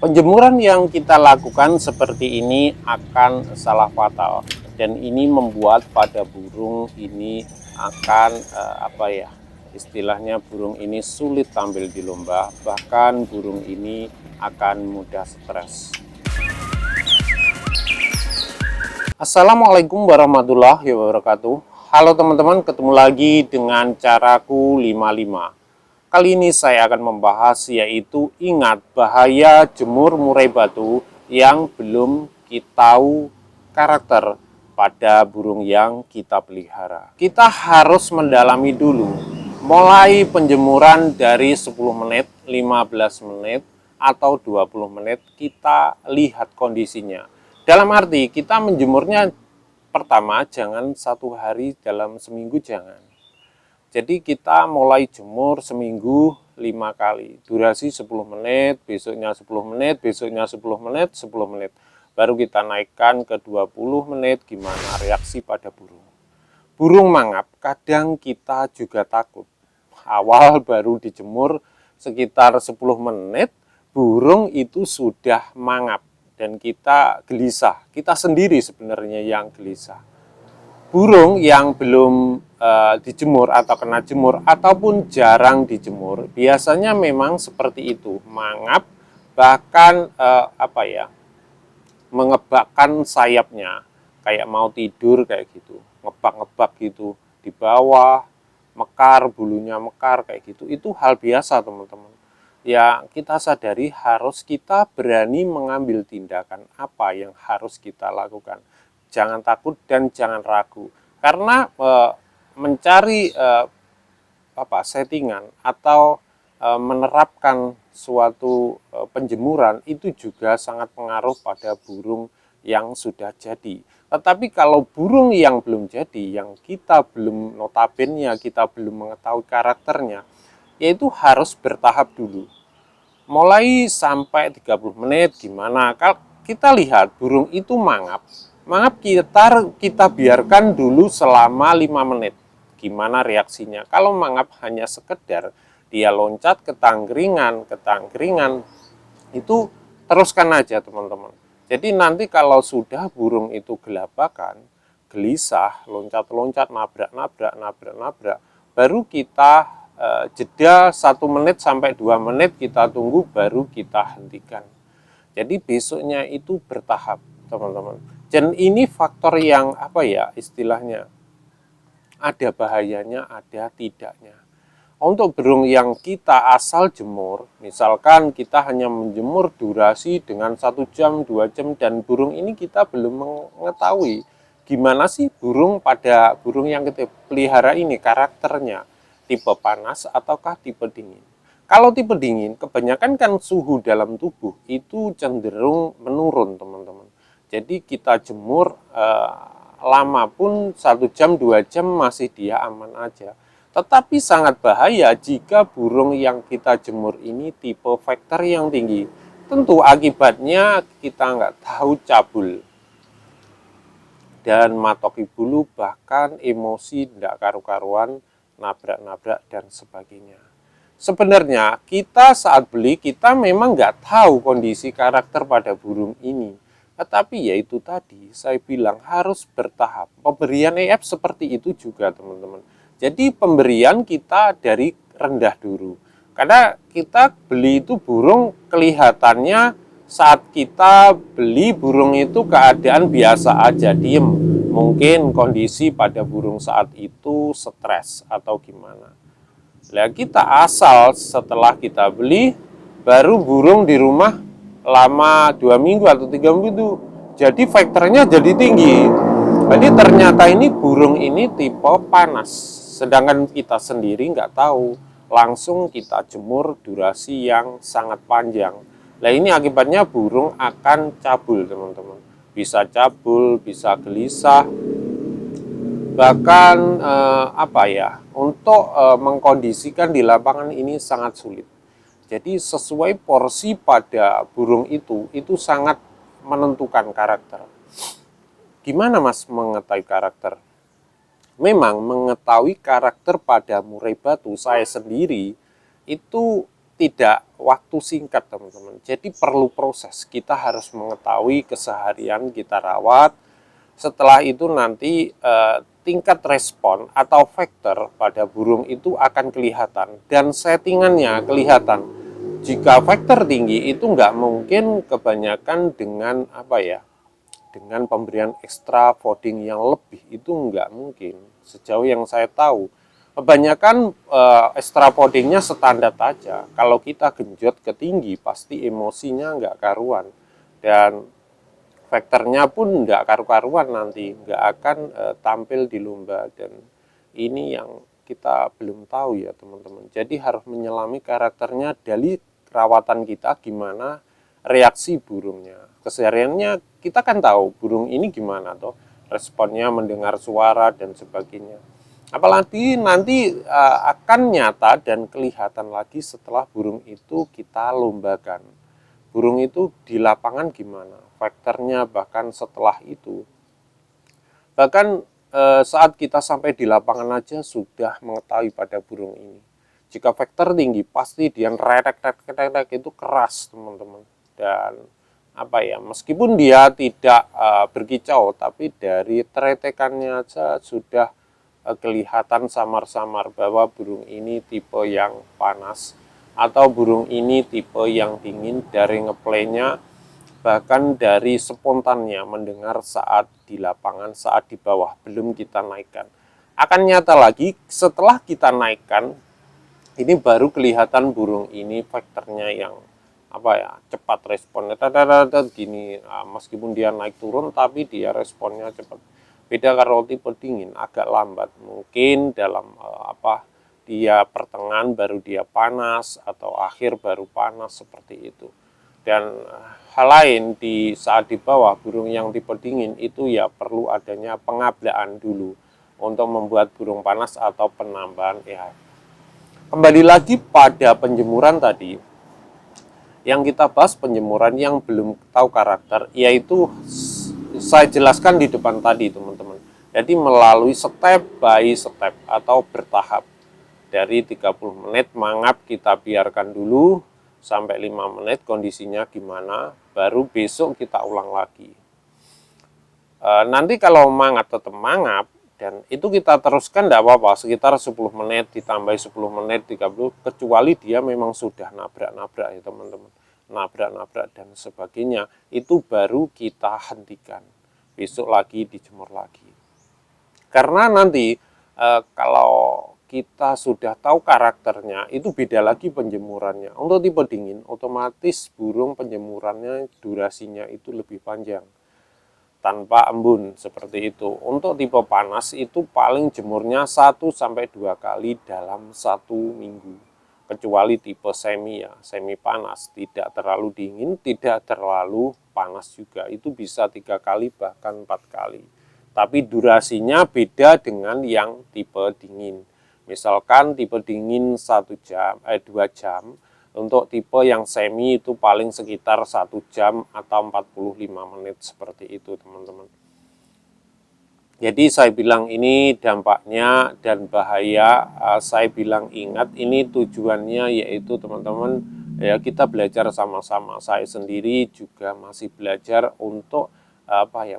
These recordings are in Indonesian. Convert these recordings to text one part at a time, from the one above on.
Penjemuran yang kita lakukan seperti ini akan salah fatal, dan ini membuat pada burung ini akan istilahnya burung ini sulit tampil di lomba, bahkan burung ini akan mudah stres. Assalamualaikum warahmatullahi wabarakatuh. Halo teman-teman, ketemu lagi dengan caraku 55. Kali ini saya akan membahas yaitu ingat bahaya jemur murai batu yang belum kita tahu karakter pada burung yang kita pelihara. Kita harus mendalami dulu, mulai penjemuran dari 10 menit, 15 menit, atau 20 menit kita lihat kondisinya. Dalam arti kita menjemurnya pertama jangan satu hari dalam seminggu, jangan. Jadi kita mulai jemur seminggu 5 kali. Durasi 10 menit, besoknya 10 menit, besoknya 10 menit, 10 menit. Baru kita naikkan ke 20 menit, gimana reaksi pada burung. Burung mangap, kadang kita juga takut. Awal baru dijemur sekitar 10 menit, burung itu sudah mangap. Dan kita gelisah, kita sendiri sebenarnya yang gelisah. Burung yang belum dijemur atau kena jemur ataupun jarang dijemur biasanya memang seperti itu, mangap, bahkan mengebakkan sayapnya kayak mau tidur kayak gitu, ngebak-ngebak gitu di bawah, mekar, bulunya mekar kayak gitu. Itu hal biasa teman-teman. Ya kita sadari harus kita berani mengambil tindakan apa yang harus kita lakukan. Jangan takut dan jangan ragu, karena mencari settingan atau menerapkan suatu penjemuran itu juga sangat pengaruh pada burung yang sudah jadi. Tetapi kalau burung yang belum jadi, yang kita belum notabennya, kita belum mengetahui karakternya, yaitu harus bertahap dulu. Mulai sampai 30 menit gimana? Kalau kita lihat burung itu mangap, kita biarkan dulu selama 5 menit. Gimana reaksinya? Kalau mangap hanya sekedar dia loncat ke tangkringan, itu teruskan aja teman-teman. Jadi nanti kalau sudah burung itu gelabakan, gelisah, loncat-loncat, nabrak, baru kita jeda 1 menit sampai 2 menit kita tunggu, baru kita hentikan. Jadi besoknya itu bertahap teman-teman. Dan ini faktor yang istilahnya ada bahayanya, ada tidaknya. Untuk burung yang kita asal jemur, misalkan kita hanya menjemur durasi dengan 1 jam, 2 jam, dan burung ini kita belum mengetahui gimana sih burung yang kita pelihara ini karakternya, tipe panas ataukah tipe dingin. Kalau tipe dingin, kebanyakan kan suhu dalam tubuh itu cenderung menurun teman-teman. Jadi kita jemur lama pun 1 jam, 2 jam masih dia aman aja. Tetapi sangat bahaya jika burung yang kita jemur ini tipe vektor yang tinggi. Tentu akibatnya kita nggak tahu, cabul dan matoki bulu, bahkan emosi tidak karu-karuan, nabrak-nabrak dan sebagainya. Sebenarnya kita saat beli kita memang nggak tahu kondisi karakter pada burung ini. Tetapi ya itu tadi saya bilang harus bertahap. Pemberian EF seperti itu juga teman-teman. Jadi pemberian kita dari rendah dulu. Karena kita beli itu burung kelihatannya saat kita beli burung itu keadaan biasa aja, diem. Mungkin kondisi pada burung saat itu stres atau gimana. Nah kita asal setelah kita beli, baru burung di rumah lama 2 minggu atau 3 minggu itu jadi vektornya jadi tinggi. Jadi ternyata ini burung ini tipe panas. Sedangkan kita sendiri nggak tahu, langsung kita jemur durasi yang sangat panjang. Nah ini akibatnya burung akan cabul teman-teman. Bisa cabul, bisa gelisah, bahkan untuk mengkondisikan di lapangan ini sangat sulit. Jadi sesuai porsi pada burung itu sangat menentukan karakter. Gimana Mas mengetahui karakter? Memang mengetahui karakter pada murai batu, saya sendiri itu tidak waktu singkat teman-teman. Jadi perlu proses. Kita harus mengetahui keseharian kita rawat. Setelah itu nanti tingkat respon atau faktor pada burung itu akan kelihatan dan settingannya kelihatan. Jika faktor tinggi itu nggak mungkin kebanyakan dengan dengan pemberian ekstra fooding yang lebih, itu nggak mungkin. Sejauh yang saya tahu, kebanyakan ekstra foodingnya standar aja. Kalau kita genjot ke tinggi, pasti emosinya nggak karuan. Dan faktornya pun nggak karu-karuan nanti, nggak akan tampil di lomba. Dan ini yang kita belum tahu ya teman-teman. Jadi harus menyelami karakternya dari rawatan kita, gimana reaksi burungnya. Kesehariannya kita kan tahu burung ini gimana toh, responnya mendengar suara dan sebagainya. Apalagi nanti akan nyata dan kelihatan lagi setelah burung itu kita lombakan. Burung itu di lapangan gimana, faktornya bahkan setelah itu. Bahkan saat kita sampai di lapangan aja sudah mengetahui pada burung ini. Jika faktor tinggi, pasti dia retek itu keras teman-teman. Dan meskipun dia tidak berkicau, tapi dari tretekannya aja sudah kelihatan samar-samar bahwa burung ini tipe yang panas atau burung ini tipe yang dingin, dari ngeplaynya, bahkan dari spontannya mendengar saat di lapangan, saat di bawah belum kita naikkan. Akan nyata lagi setelah kita naikkan, ini baru kelihatan burung ini faktornya yang cepat responnya gini. Meskipun dia naik turun tapi dia responnya cepat. Beda kalau tipe dingin agak lambat, mungkin dalam dia pertengahan baru dia panas atau akhir baru panas, seperti itu. Dan hal lain di saat di bawah, burung yang tipe dingin itu ya perlu adanya pengablaan dulu untuk membuat burung panas atau penambahan EHF. Kembali lagi pada penjemuran tadi, yang kita bahas penjemuran yang belum tahu karakter, yaitu saya jelaskan di depan tadi teman-teman. Jadi melalui step by step atau bertahap. Dari 30 menit mangap kita biarkan dulu sampai 5 menit kondisinya gimana, baru besok kita ulang lagi. Nanti kalau mangap tetap mangap, dan itu kita teruskan tidak apa-apa, sekitar 10 menit ditambah 10 menit 30, kecuali dia memang sudah nabrak-nabrak ya teman-teman, nabrak-nabrak dan sebagainya, itu baru kita hentikan, besok lagi dijemur lagi. Karena nanti kalau kita sudah tahu karakternya, itu beda lagi penjemurannya. Untuk tipe dingin, otomatis burung penjemurannya durasinya itu lebih panjang, tanpa embun seperti itu. Untuk tipe panas itu paling jemurnya 1-2 kali dalam 1 minggu. Kecuali tipe semi ya, semi panas, tidak terlalu dingin, tidak terlalu panas juga. Itu bisa 3 kali bahkan 4 kali. Tapi durasinya beda dengan yang tipe dingin. Misalkan tipe dingin 2 jam, untuk tipe yang semi itu paling sekitar 1 jam atau 45 menit, seperti itu teman-teman. Jadi saya bilang ini dampaknya dan bahaya, saya bilang ingat ini tujuannya yaitu teman-teman ya, kita belajar sama-sama. Saya sendiri juga masih belajar untuk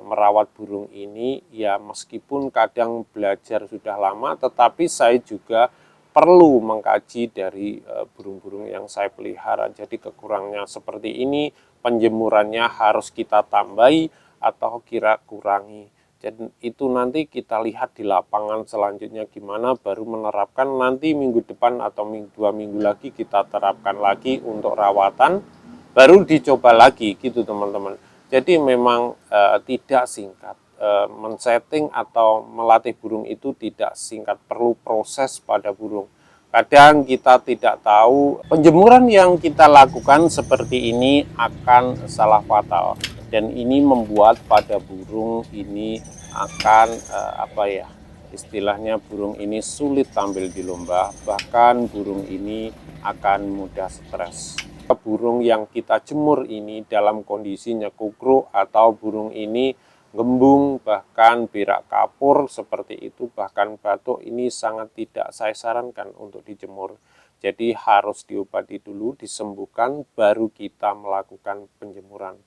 merawat burung ini ya, meskipun kadang belajar sudah lama, tetapi saya juga perlu mengkaji dari burung-burung yang saya pelihara. Jadi kekurangannya seperti ini, penjemurannya harus kita tambahi atau kira kurangi. Dan itu nanti kita lihat di lapangan selanjutnya gimana, baru menerapkan nanti minggu depan atau 2 minggu lagi kita terapkan lagi untuk rawatan, baru dicoba lagi gitu teman-teman. Jadi memang tidak singkat, men-setting atau melatih burung itu tidak singkat, perlu proses pada burung. Kadang kita tidak tahu penjemuran yang kita lakukan seperti ini akan salah fatal, dan ini membuat pada burung ini akan istilahnya burung ini sulit tampil di lomba, bahkan burung ini akan mudah stres. Burung yang kita jemur ini dalam kondisinya kukruk atau burung ini gembung, bahkan berak kapur seperti itu, bahkan batuk, ini sangat tidak saya sarankan untuk dijemur. Jadi harus diobati dulu, disembuhkan, baru kita melakukan penjemuran.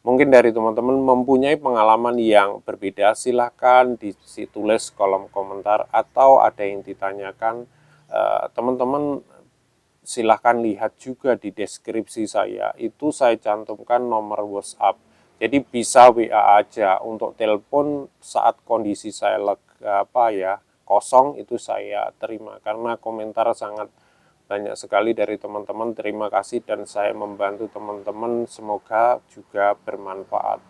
Mungkin dari teman-teman mempunyai pengalaman yang berbeda, silahkan ditulis kolom komentar atau ada yang ditanyakan. Teman-teman silahkan lihat juga di deskripsi saya, itu saya cantumkan nomor WhatsApp. Jadi bisa WA aja, untuk telepon saat kondisi saya kosong itu saya terima, karena komentar sangat banyak sekali dari teman-teman. Terima kasih dan saya membantu teman-teman, semoga juga bermanfaat.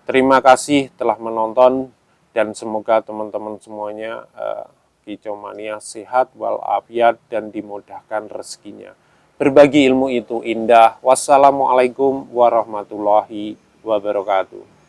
Terima kasih telah menonton dan semoga teman-teman semuanya Kicau Mania sehat walafiat dan dimudahkan rezekinya. Berbagi ilmu itu indah. Wassalamualaikum warahmatullahi wabarakatuh.